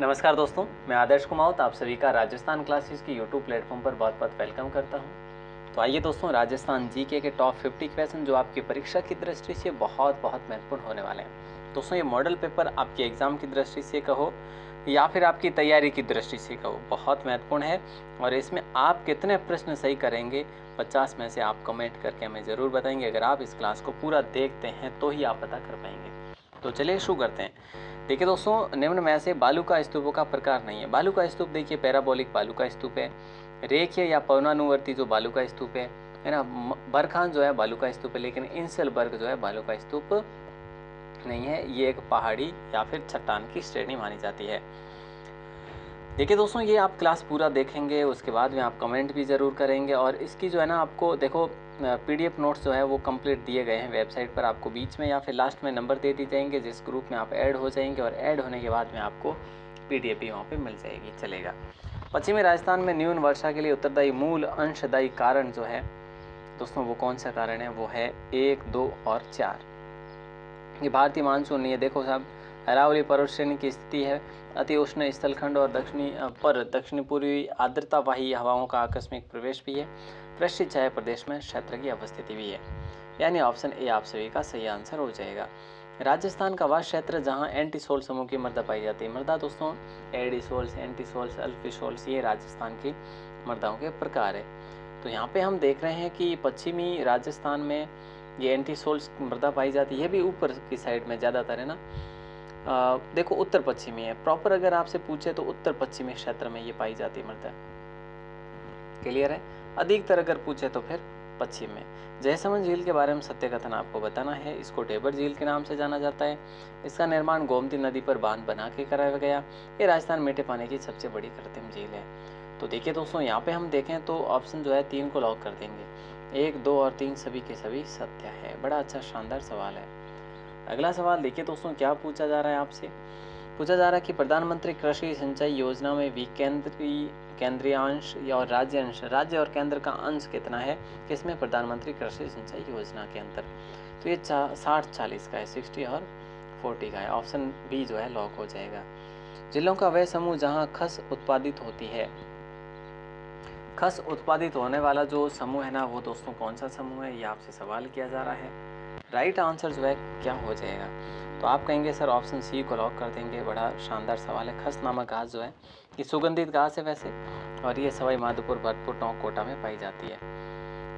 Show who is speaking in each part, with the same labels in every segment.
Speaker 1: नमस्कार दोस्तों, मैं आदर्श कुमावत आप सभी का राजस्थान क्लासेस की यूट्यूब प्लेटफॉर्म पर बहुत बहुत वेलकम करता हूं। तो आइए दोस्तों, राजस्थान जीके के टॉप 50 क्वेश्चन जो आपकी परीक्षा की दृष्टि से बहुत बहुत महत्वपूर्ण होने वाले हैं। दोस्तों, ये मॉडल पेपर आपके एग्जाम की दृष्टि से कहो या फिर आपकी तैयारी की दृष्टि से कहो, बहुत महत्वपूर्ण है। और इसमें आप कितने प्रश्न सही करेंगे 50 में से आप कमेंट करके हमें ज़रूर बताएंगे। अगर आप इस क्लास को पूरा देखते हैं तो ही आप पता कर पाएंगे। तो चलिए शुरू करते हैं। देखिए दोस्तों, निम्न में से बालू का स्तूपों का प्रकार नहीं है। बालू का स्तूप देखिए, पैराबोलिक बालू का स्तूप है, रेखीय या पवनानुवर्ती जो बालू का स्तूप है ना। बरखान जो है बालू का स्तूप है, लेकिन इंसलबर्ग जो है बालू का स्तूप नहीं है। ये एक पहाड़ी या फिर चट्टान की श्रेणी मानी जाती है। देखिए दोस्तों, ये आप क्लास पूरा देखेंगे, उसके बाद में आप कमेंट भी ज़रूर करेंगे। और इसकी जो है ना, आपको देखो PDF नोट्स जो है वो कंप्लीट दिए गए हैं वेबसाइट पर। आपको बीच में या फिर लास्ट में नंबर दे दी जाएंगे, जिस ग्रुप में आप ऐड हो जाएंगे, और ऐड होने के बाद में आपको PDF भी वहाँ पे मिल जाएगी। चलेगा। पश्चिमी राजस्थान में न्यून वर्षा के लिए उत्तरदायी मूल अंशदायी कारण जो है दोस्तों, वो कौन सा कारण है? वो है 1, 2 और 4। ये भारतीय मानसून नहीं है। देखो साहब, अरावली पर्वत श्रेणी की स्थिति है, अति उष्ण स्थलखंड और दक्षिणी पूर्वी आर्द्रतावाही हवाओं का आकस्मिक प्रवेश भी है। वृश्चिक छाया प्रदेश में क्षेत्र की अवस्थिति भी है। यानी ऑप्शन ए आप सभी का सही आंसर हो जाएगा। राजस्थान का वह क्षेत्र जहां एंटीसोल समूह की मृदा पाई जाती है। मृदा दोस्तों एडिसोल्स, एंटीसोल्स, अल्फिसोल्स, ये राजस्थान की मृदाओं के प्रकार है। तो यहाँ पे हम देख रहे हैं कि पश्चिमी राजस्थान में ये एंटीसोल्स मृदा पाई जाती है। ये भी ऊपर की साइड में ज़्यादातर है ना। देखो उत्तर पश्चिमी है प्रॉपर। अगर आपसे पूछे तो उत्तर पश्चिमी क्षेत्र में ये पाई जाती है मृदा। क्लियर है। अधिकतर अगर पूछे तो फिर पश्चिम में। जयसमंद झील के बारे में सत्य कथन आपको बताना है। इसको ढेबर झील के नाम से जाना जाता है। इसका निर्माण गोमती नदी पर बांध बना के कराया गया। ये राजस्थान मीठे पानी की सबसे बड़ी कृत्रिम झील है। तो देखिए दोस्तों, यहाँ पे हम देखें तो ऑप्शन जो है 3 को लॉक कर देंगे। 1, 2 और 3 सभी के सभी सत्य है। बड़ा अच्छा शानदार सवाल है। अगला सवाल देखिए दोस्तों, क्या पूछा जा रहा है आपसे। पूछा जा रहा है कि प्रधानमंत्री कृषि सिंचाई योजना में केंद्रीय अंश और राज्य अंश, राज्य और केंद्र का अंश कितना है किसमें प्रधानमंत्री कृषि सिंचाई योजना के अंदर? तो ये 60-40 का है, 60 और 40 का है। ऑप्शन बी जो है लॉक हो जाएगा। जिलों का वह समूह जहां खस उत्पादित होती है। खस उत्पादित होने वाला जो समूह है ना, वो दोस्तों कौन सा समूह है, ये आपसे सवाल किया जा रहा है। राइट आंसर जो है क्या हो जाएगा? तो आप कहेंगे सर ऑप्शन सी को लॉक कर देंगे। बड़ा शानदार सवाल है। खस नामक घास जो है ये सुगंधित घास है वैसे, और ये सवाई माधोपुर, भरतपुर, टोंक, कोटा में पाई जाती है।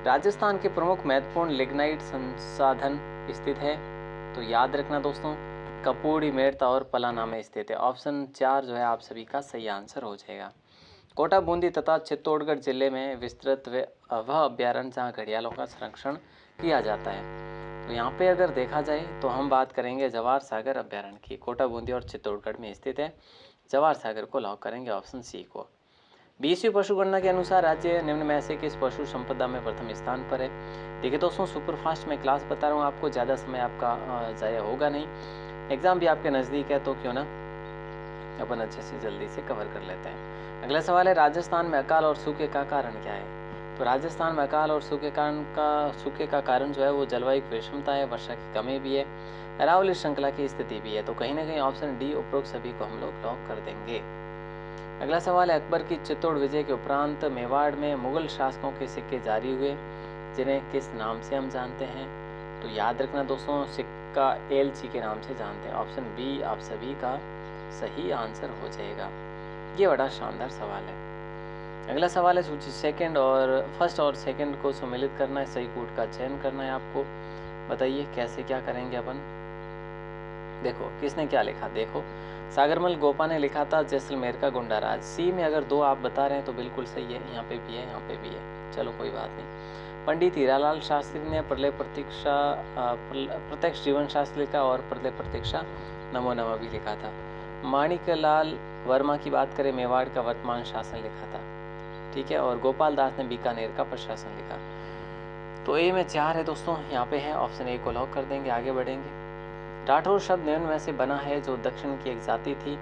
Speaker 1: राजस्थान के प्रमुख महत्वपूर्ण लिग्नाइट संसाधन स्थित है। तो याद रखना दोस्तों, कपूरी, मेड़ता और पलाना में स्थित है। ऑप्शन 4 जो है आप सभी का सही आंसर हो जाएगा। कोटा, बूंदी तथा चित्तौड़गढ़ जिले में विस्तृत वह अभ्यारण्य जहाँ घड़ियालों का संरक्षण किया जाता है। तो यहाँ पे अगर देखा जाए तो हम बात करेंगे जवाहर सागर अभ्यारण्य की। कोटा, बूंदी और चित्तौड़गढ़ में स्थित है। जवाहर सागर को लॉक करेंगे, ऑप्शन सी को। 20वीं पशुगणना के अनुसार राज्य निम्न में से किस पशु संपदा में प्रथम स्थान पर है? देखिए दोस्तों, सुपरफास्ट में क्लास बता रहा हूँ आपको, ज़्यादा समय आपका ज़ाया होगा नहीं। एग्जाम भी आपके नज़दीक है, तो क्यों ना अपन अच्छे से जल्दी से कवर कर लेते हैं। अगला सवाल है, राजस्थान में अकाल और सूखे का कारण क्या है? तो राजस्थान में अकाल और सूखे का कारण जो है वो जलवायु की विषमता है, वर्षा की कमी भी है, अरावली श्रृंखला की स्थिति भी है। तो कहीं ना कहीं ऑप्शन डी उपरोक्त सभी को हम लोग लॉक कर देंगे। अगला सवाल है, अकबर की चित्तौड़ विजय के उपरांत मेवाड़ में मुगल शासकों के सिक्के जारी हुए, जिन्हें किस नाम से हम जानते हैं? तो याद रखना दोस्तों, सिक्का एलची के नाम से जानते हैं। ऑप्शन बी आप सभी का सही आंसर हो जाएगा। ये बड़ा शानदार सवाल है। अगला सवाल है, सूची फर्स्ट और सेकंड को सम्मिलित करना है, सही कूट का चयन करना है आपको। बताइए कैसे क्या करेंगे अपन। देखो किसने क्या लिखा, देखो सागरमल गोपा ने लिखा था जैसलमेर का गुंडाराज। सी में अगर 2 आप बता रहे हैं तो बिल्कुल सही है, यहाँ पे भी है, यहाँ पे भी है, चलो कोई बात नहीं। पंडित हीरालाल शास्त्री ने प्रत्यक्ष जीवन शास्त्र लिखा और प्रलय प्रतीक्षा नमो नमः भी लिखा था। माणिकलाल वर्मा की बात करें, मेवाड़ का वर्तमान शासन लिखा था, ठीक है। और गोपाल दास ने बीकानेर का प्रशासन लिखा। तो ए में 4 है दोस्तों, यहाँ पे है, ऑप्शन ए को लॉक कर देंगे। आगे बढ़ेंगे। राठौर शब्द निम्न में से बना है जो दक्षिण की एक जाति थी।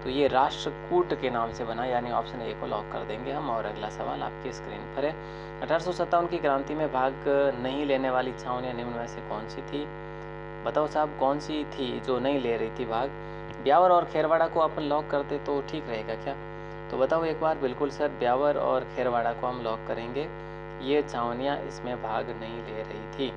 Speaker 1: तो ये राष्ट्रकूट के नाम से बना, यानी ऑप्शन ए को लॉक कर देंगे हम। और अगला सवाल आपकी स्क्रीन पर है, 1857 की क्रांति में भाग नहीं लेने वाली छावनियां निम्न में से कौन सी थी? बताओ साहब कौन सी थी जो नहीं ले रही थी भाग? ब्यावर और खेरवाड़ा को अपन लॉक करते तो ठीक रहेगा क्या? तो बताओ एक बार। बिल्कुल सर, ब्यावर और खेरवाड़ा को हम लॉक करेंगे। ये छावनियाँ इसमें भाग नहीं ले रही थी।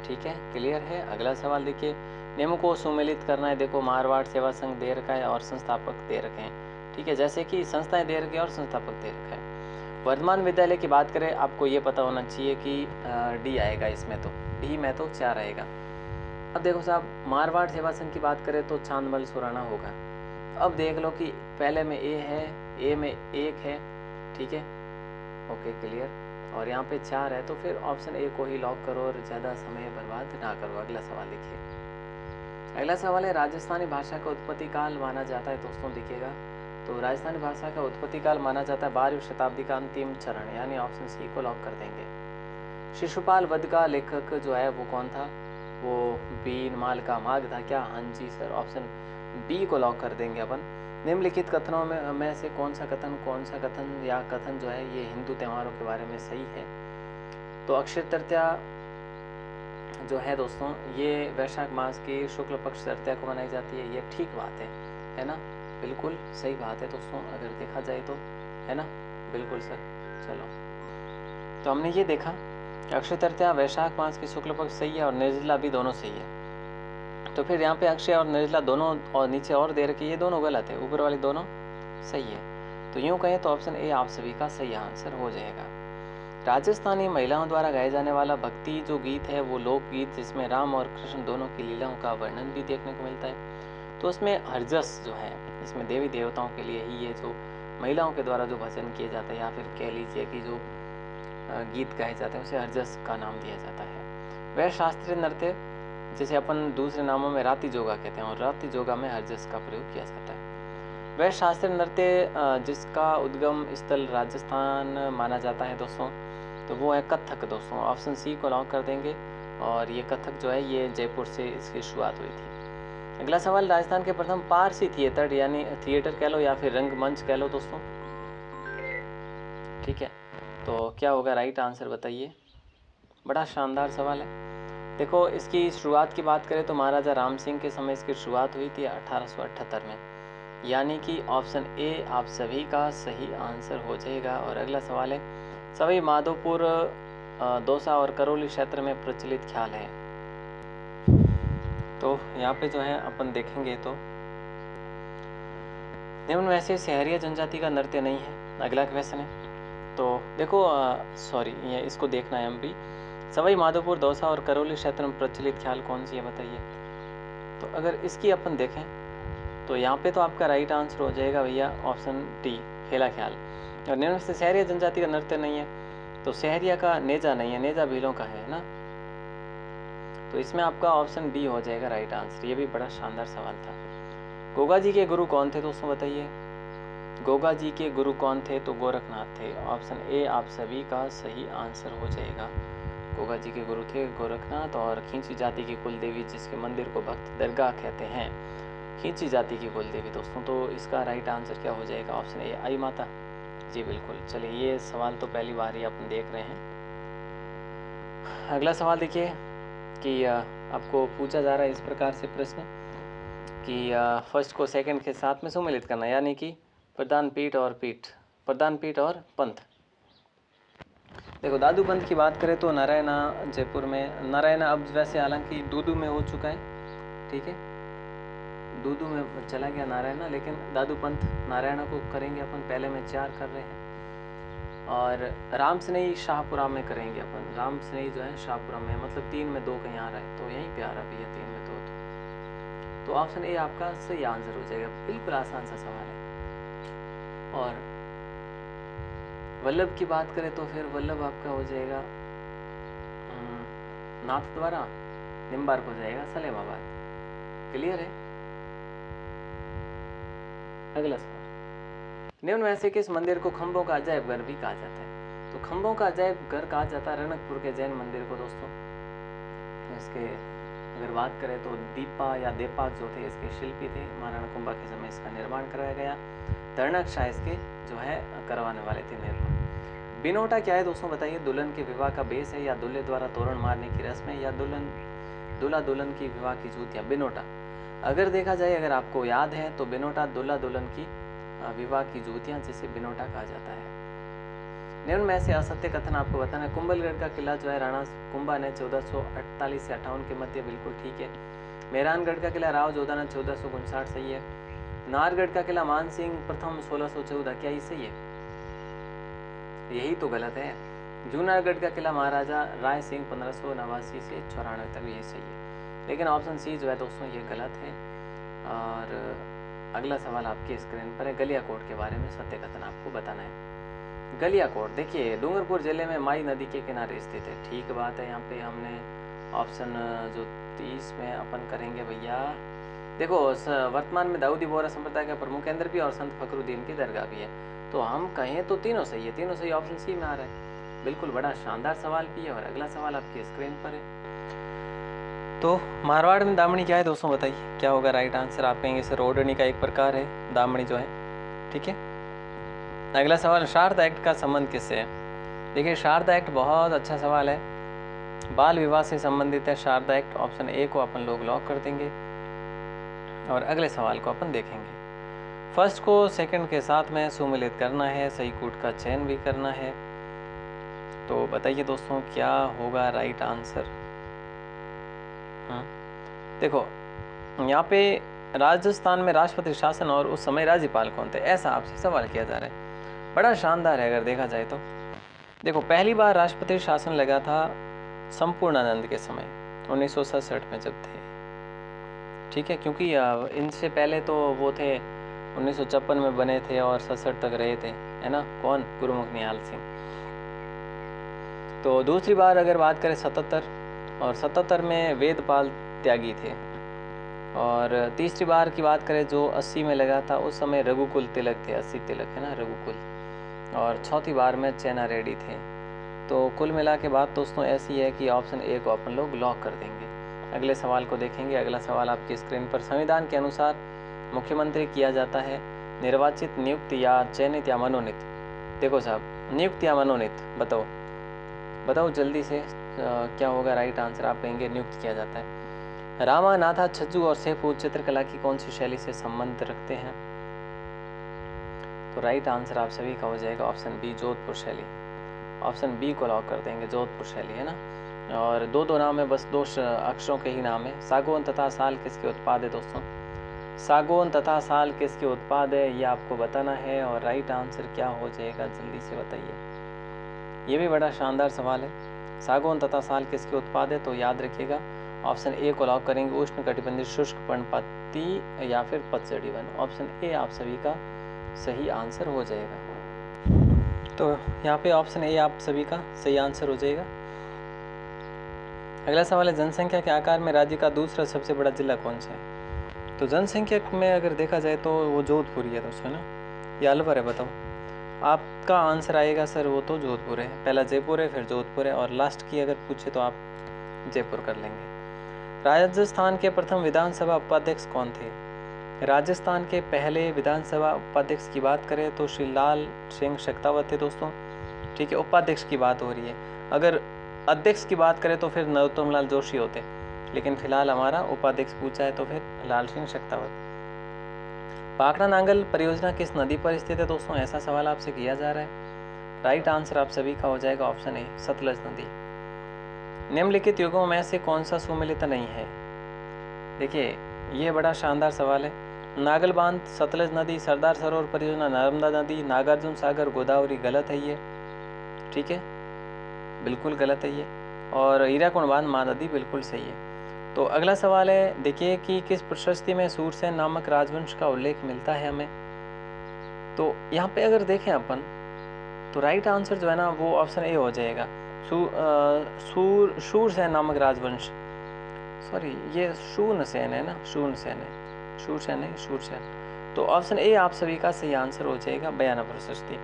Speaker 1: ठीक है, क्लियर है। अगला सवाल देखिए, नियमों को सुमेलित करना है। देखो मारवाड़ सेवा संघ दे रखा है और संस्थापक दे रखे हैं। ठीक है, जैसे कि संस्थाएं दे रखी है और संस्थापक दे रखा है। वर्धमान विद्यालय की बात करें, आपको ये पता होना चाहिए कि डी आएगा इसमें, तो डी में तो 4 आएगा। अब देखो साहब, मारवाड़ सेवा संघ की बात करें तो चांदमल सुराना होगा। अब देख लो कि पहले में ए है, ए में 1 है। ठीक है, ओके क्लियर। और यहाँ पे 4 है, तो फिर ऑप्शन ए को ही लॉक करो और ज़्यादा समय बर्बाद ना करो। अगला सवाल देखिए। अगला सवाल है, राजस्थानी भाषा का उत्पत्ति काल माना जाता है। दोस्तों देखिएगा, तो राजस्थानी भाषा का उत्पत्ति काल माना जाता है 12वीं शताब्दी का अंतिम चरण, यानी ऑप्शन सी को लॉक कर देंगे। शिशुपाल वध का लेखक जो है वो कौन था? वो बीन माल का माघ था क्या? हाँ जी सर, ऑप्शन बी को लॉक कर देंगे अपन। निम्नलिखित कथनों में से कौन सा कथन या कथन जो है ये हिंदू त्योहारों के बारे में सही है? तो अक्षय तृतीया जो है दोस्तों, ये वैशाख मास की शुक्ल पक्ष तृतीया को मनाई जाती है। ये ठीक बात है ना? बिल्कुल सही बात है दोस्तों, अगर देखा जाए तो, है ना? बिल्कुल सर। चलो, तो हमने ये देखा कि अक्षय तृतीया वैशाख मास की शुक्ल पक्ष सही है और निर्जला भी दोनों सही है। तो फिर यहाँ पे अक्षय और निर्जला दोनों और नीचे और दे रखी, ये दोनों गलत है, ऊपर वाली दोनों सही है। तो यूँ कहें तो ऑप्शन ए आप सभी का सही आंसर हो जाएगा। राजस्थानी महिलाओं द्वारा गाया जाने वाला भक्ति जो गीत है वो लोकगीत, जिसमें राम और कृष्ण दोनों की लीलाओं का वर्णन भी देखने को मिलता है। तो उसमें हरजस जो है, इसमें देवी देवताओं के लिए ही ये जो महिलाओं के द्वारा जो भजन किए जाते हैं या फिर कह लीजिए कि जो गीत गाए जाते हैं उसे हरजस का नाम दिया जाता है। वह शास्त्रीय नृत्य जिसे अपन दूसरे नामों में राती जोगा कहते हैं, और राती जोगा में हरजस का प्रयोग किया जाता है। वह शास्त्रीय नृत्य जिसका उद्गम स्थल राजस्थान माना जाता है दोस्तों, तो वो है कथक दोस्तों। ऑप्शन सी को लॉक कर देंगे। और ये कथक जो है ये जयपुर से इसकी शुरुआत हुई थी। अगला सवाल, राजस्थान के प्रथम पारसी थिएटर यानी थिएटर कह लो या फिर रंगमंच कह लो दोस्तों। ठीक है, तो क्या होगा राइट आंसर बताइए। बड़ा शानदार सवाल है। देखो, इसकी शुरुआत की बात करें तो महाराजा राम सिंह के समय इसकी शुरुआत हुई थी 1878 में, यानी कि ऑप्शन ए आप सभी का सही आंसर हो जाएगा। और अगला सवाल है, सवाई माधोपुर दौसा और करौली क्षेत्र में प्रचलित ख्याल है। तो यहाँ पे जो है अपन देखेंगे तो निम्न में से शहरीय जनजाति का नृत्य नहीं है। अगला क्वेश्चन है, तो देखो सॉरी ये इसको देखना है हम भी। सवाई माधोपुर दौसा और करौली क्षेत्र में प्रचलित ख्याल कौन सी है बताइए। तो अगर इसकी अपन देखें तो यहाँ पे तो आपका राइट आंसर हो जाएगा भैया ऑप्शन डी खेला ख्याल। और निम्न से शहरीय जनजाति का नृत्य नहीं है, तो शहरिया का नेजा नहीं है, नेजा भीलों का है ना। तो इसमें आपका ऑप्शन बी हो जाएगा राइट आंसर। ये भी बड़ा शानदार सवाल था। गोगा जी के गुरु कौन थे दोस्तों बताइए। गोगा जी के गुरु कौन थे? तो गोरखनाथ थे। ऑप्शन ए आप सभी का सही आंसर हो जाएगा। गोगा जी के गुरु थे गोरखनाथ। और खींची जाति की कुल देवी जिसके मंदिर को भक्त दरगाह कहते हैं, खींची जाति की कुल देवी दोस्तों। तो इसका राइट आंसर क्या हो जाएगा? ऑप्शन ए आई माता। जी बिल्कुल। चलिए, ये सवाल तो पहली बार ही अपन देख रहे हैं। अगला सवाल देखिए कि आपको पूछा जा रहा है इस प्रकार से प्रश्न कि फर्स्ट को सेकंड के साथ में सम्मिलित करना, यानी कि प्रधान पीठ और पंथ। देखो, दादू पंथ की बात करें तो नारायणा जयपुर में, नारायणा अब वैसे हालांकि दूदू में हो चुका है। ठीक है, दूदू में चला गया नारायणा, लेकिन दादू पंथ नारायणा को करेंगे अपन। पहले में 4 कर रहे हैं। और राम स्नेही शाहपुरा में करेंगे अपन। राम स्नेही जो है शाहपुरा में, मतलब 3 में 2 कहीं आ रहा है, तो यहीं पे आ रहा भैया 3 में 2। तो ऑप्शन ए आपका सही आंसर हो जाएगा। बिल्कुल आसान सा सवाल है। और वल्लभ की बात करें तो फिर वल्लभ आपका हो जाएगा नाथ द्वारा, निम्बार्क हो जाएगा सलेमाबाद। क्लियर है। अगला सवाल, निम्न में से किस मंदिर को खंभों का अजायब घर भी कहा जाता है? तो खंभों का अजायब घर कहा जाता है रणकपुर के जैन मंदिर को दोस्तों। इसके अगर बात करें तो दीपा या देपाक जो थे इसके शिल्पी थे। महाराणा कुंभा के समय इसका निर्माण कराया गया। धर्णक शाह इसके जो है करवाने वाले थे निर्माण। बिनोटा क्या है दोस्तों बताइए। दुल्हन के विवाह का बेस है, या दूल्हे द्वारा तोरण मारने की रस्म है, या दूल्हा दुल्हन की विवाह की जूतियां। बिनोटा अगर देखा जाए, अगर आपको याद है तो बिनोटा दूल्हा दुल्हन की विवाह की जूतियाँ, जिसे बिनोटा कहा जाता है। निम्न में से असत्य कथन आपको बताना है। कुंभलगढ़ का किला जो है राणा कुंभा ने 1448 से 58 के मध्य, बिल्कुल ठीक है। मेहरानगढ़ का किला राव जोधा ने 1459, सही है। नाहरगढ़ का किला मानसिंह प्रथम 1614, क्या ये सही है? यही तो गलत है। जूनागढ़ का किला महाराजा राय सिंह 1589 से 94 तक, ये सही है। लेकिन ऑप्शन सी जो है दोस्तों ये गलत है। और अगला सवाल आपके स्क्रीन पर है। गलियाकोट के बारे में सत्य कथन आपको बताना है। गलियाकोट देखिए डूंगरपुर जिले में माई नदी के किनारे स्थित है, ठीक बात है। यहाँ पे हमने ऑप्शन जो 30 में अपन करेंगे भैया। देखो वर्तमान में दाऊदी बोहरा संप्रदाय का प्रमुख केंद्र भी और संत फखरुद्दीन की दरगाह भी है, तो हम कहें तो तीनों सही है, तीनों सही, ऑप्शन सी में आ रहा है। बिल्कुल बड़ा शानदार सवाल भी है। और अगला सवाल आपकी स्क्रीन पर है। तो मारवाड़ में दामनी क्या है दोस्तों, बताइए क्या होगा राइट आंसर। आप कहेंगे सर ओढ़नी का एक प्रकार है दामनी जो है, ठीक है। अगला सवाल, शारदा एक्ट का संबंध किससे है? देखिए शारदा एक्ट बहुत अच्छा सवाल है, बाल विवाह से संबंधित है शारदा एक्ट। ऑप्शन ए को अपन लोग लॉक कर देंगे और अगले सवाल को अपन देखेंगे। फर्स्ट को सेकंड के साथ में सुमिलित करना है, सही कूट का चयन भी करना है। तो बताइए दोस्तों क्या होगा राइट आंसर। देखो यहाँ पे राजस्थान में राष्ट्रपति शासन और उस समय राज्यपाल कौन थे, ऐसा आपसे सवाल किया जा रहा है। बड़ा शानदार है अगर देखा जाए तो। देखो पहली बार राष्ट्रपति शासन लगा था संपूर्णानंद के समय 1967 में जब थे, ठीक है। क्योंकि इनसे पहले तो वो थे 1956 में बने थे और 67 तक रहे थे, है ना, कौन, गुरुमुख निहाल सिंह। तो दूसरी बार अगर बात करें 77, और 77 में वेदपाल त्यागी थे। और तीसरी बार की बात करें जो 80 में लगा था, उस समय रघुकुल तिलक थे, 80 तिलक है ना, रघुकुल। और चौथी बार में चेना रेड्डी थे। तो कुल मिला के बात दोस्तों ऐसी है कि ऑप्शन ए को अपन लोग लॉक कर देंगे। अगले सवाल को देखेंगे। अगला सवाल आपकी स्क्रीन पर, संविधान के अनुसार मुख्यमंत्री किया जाता है निर्वाचित, नियुक्त या चयनित या मनोनीत। देखो साहब नियुक्त या मनोनीत, बताओ बताओ जल्दी से क्या होगा राइट आंसर। आप कहेंगे नियुक्त किया जाता है। रामा, नाथा, छज्जू और सैफू चित्रकला की कौन सी शैली से संबंध रखते हैं? तो राइट आंसर आप सभी का हो जाएगा ऑप्शन बी, जोधपुर शैली। ऑप्शन बी को लॉक कर देंगे, जोधपुर शैली, है ना। और दो नाम है, बस 2 अक्षरों के ही नाम है। सागौन तथा साल किसके उत्पाद है दोस्तों? सागौन तथा साल किसके उत्पाद है, ये आपको बताना है। और राइट आंसर क्या हो जाएगा जल्दी से बताइए। ये भी बड़ा शानदार सवाल है। सागौन तथा साल किसके उत्पाद है? तो याद रखिएगा ऑप्शन ए को लॉक करेंगे, उष्ण कटिबंधीय शुष्क पर्णपाती या फिर पतझड़ी वन। ऑप्शन ए आप सभी का सही आंसर हो जाएगा। तो यहाँ पे ऑप्शन ए आप सभी का सही आंसर हो जाएगा। अगला सवाल है, जनसंख्या के आकार में राज्य का दूसरा सबसे बड़ा जिला कौन सा है? तो जनसंख्या में अगर देखा जाए तो वो जोधपुर ही है दोस्तों, है ना, या अलवर है, बताओ। आपका आंसर आएगा सर वो तो जोधपुर है। पहला जयपुर है, फिर जोधपुर है, और लास्ट की अगर पूछे तो आप जयपुर कर लेंगे। राजस्थान के प्रथम विधानसभा उपाध्यक्ष कौन थे? राजस्थान के पहले विधानसभा उपाध्यक्ष की बात करें तो श्री लाल सिंह शेखावत थे दोस्तों, ठीक है। उपाध्यक्ष की बात हो रही है। अगर अध्यक्ष की बात करें तो फिर नरोत्तम लाल जोशी होते, लेकिन फिलहाल हमारा उपाध्यक्ष पूछा है तो फिर लाल सिंह शेखावत। पाखड़ा नांगल परियोजना किस नदी पर स्थित है दोस्तों, ऐसा सवाल आपसे किया जा रहा है। राइट आंसर आप सभी का हो जाएगा ऑप्शन ए, सतलज नदी। निम्नलिखित युगों में से कौन सा सुमेलित नहीं है? देखिए ये बड़ा शानदार सवाल है। नागल बांध, सतलज नदी, सरदार सरोवर परियोजना, नर्मदा नदी, नागार्जुन सागर, गोदावरी। गलत है ये, ठीक है, बिल्कुल गलत है ये। और हीराकुंड बांध, महानदी, बिल्कुल सही है। तो अगला सवाल है, देखिए कि किस प्रशस्ति में सूरसेन नामक राजवंश का उल्लेख मिलता है हमें? तो यहाँ पे अगर देखें अपन तो राइट आंसर जो है ना वो ऑप्शन ए हो जाएगा, शूरसेन नामक राजवंश। सॉरी ये शूरसेन है ना, शूरसेन है, शूरसेन नहीं, शूरसेन। तो ऑप्शन ए आप सभी का सही आंसर हो जाएगा, बयाना प्रशस्ति,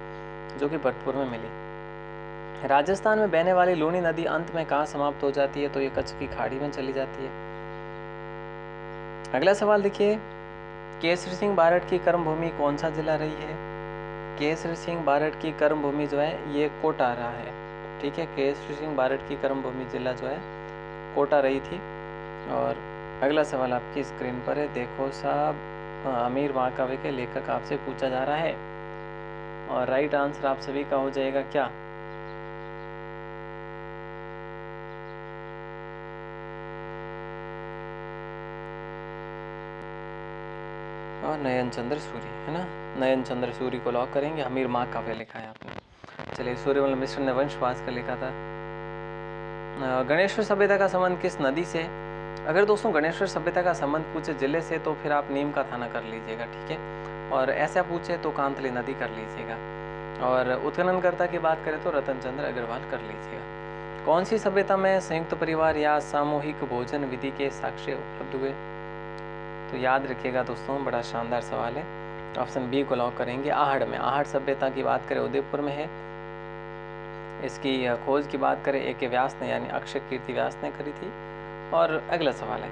Speaker 1: जो कि भरतपुर में मिली। राजस्थान में बहने वाली लूनी नदी अंत में कहाँ समाप्त हो जाती है? तो ये कच्छ की खाड़ी में चली जाती है। अगला सवाल देखिए, केसरी सिंह बारठ की कर्मभूमि कौन सा जिला रही है? केसरी सिंह बारठ की कर्मभूमि जो है ये कोटा रहा है, ठीक है। केसरी सिंह बारठ की कर्मभूमि जिला जो है कोटा रही थी। और अगला सवाल आपकी स्क्रीन पर है, देखो साहब अमीर महाकाव्य के लेखक आपसे पूछा जा रहा है और राइट आंसर आप सभी का हो जाएगा क्या? और नयन चंद्र सूरी है ना, नयन चंद्र सूरी को लॉक करेंगे। अमीर महाकाव्य लिखा है आपने। चलिए, सूर्यमल मिश्र ने वंशवास का लिखा था। गणेश्वर सभ्यता का संबंध किस नदी से? अगर दोस्तों गणेश्वर सभ्यता का संबंध पूछे जिले से तो फिर आप नीम का थाना कर लीजिएगा, ठीक है। और ऐसा पूछे तो कांतली नदी कर लीजिएगा। और उत्खननकर्ता की बात करें तो रतन चंद्र अग्रवाल कर लीजिएगा। कौन सी सभ्यता में संयुक्त परिवार या सामूहिक भोजन विधि के साक्ष्य उपलब्ध हुए? तो याद रखिएगा दोस्तों, बड़ा शानदार सवाल है। ऑप्शन बी को लॉक करेंगे, आहड़ में। आहड़ सभ्यता की बात करें उदयपुर में है। इसकी खोज की बात करें ए के व्यास ने यानी अक्षय कीर्ति व्यास ने करी थी। और अगला सवाल है,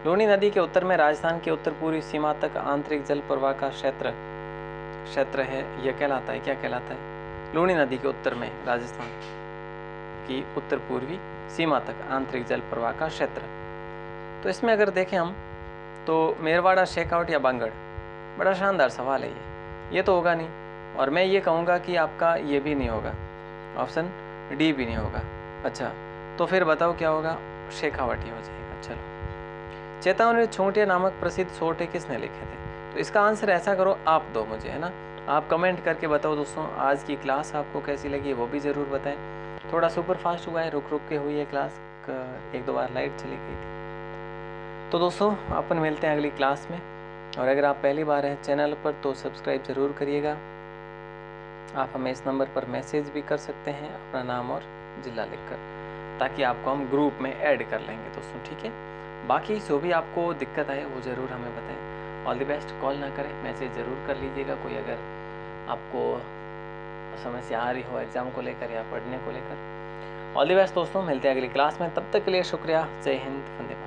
Speaker 1: लूनी नदी के उत्तर में राजस्थान के उत्तर पूर्वी सीमा तक आंतरिक जल प्रवाह का क्षेत्र है, यह कहलाता है, क्या कहलाता है? लूनी नदी के उत्तर में राजस्थान की उत्तर पूर्वी सीमा तक आंतरिक जल प्रवाह का क्षेत्र। तो इसमें अगर देखें हम तो मेरवाड़ा, शेखावट या बांगड़? बड़ा शानदार सवाल है ये तो होगा नहीं। और मैं ये कहूँगा कि आपका ये भी नहीं होगा, ऑप्शन डी भी नहीं होगा। अच्छा, तो फिर बताओ क्या होगा? शेखावट ही हो जाएगा। चलो, चेतावनी छोटिया नामक प्रसिद्ध सोटे किसने लिखे थे? तो इसका आंसर ऐसा करो, आप दो मुझे, है ना। आप कमेंट करके बताओ दोस्तों, आज की क्लास आपको कैसी लगी वो भी ज़रूर बताएं। थोड़ा सुपर फास्ट हुआ है, रुक रुक के हुई है क्लास, एक दो बार लाइट चली गई थी। तो दोस्तों अपन मिलते हैं अगली क्लास में। और अगर आप पहली बार हैं चैनल पर तो सब्सक्राइब ज़रूर करिएगा। आप हमें इस नंबर पर मैसेज भी कर सकते हैं अपना नाम और ज़िला लिखकर, ताकि आपको हम ग्रुप में ऐड कर लेंगे दोस्तों, ठीक है। बाकी जो भी आपको दिक्कत आए वो ज़रूर हमें बताएं। All the best. कॉल ना करें, मैसेज ज़रूर कर लीजिएगा कोई अगर आपको समस्या आ रही हो एग्ज़ाम को लेकर या पढ़ने को लेकर। ऑल द बेस्ट दोस्तों, मिलते हैं अगली क्लास में। तब तक के लिए शुक्रिया। जय हिंद, वंदे मातरम।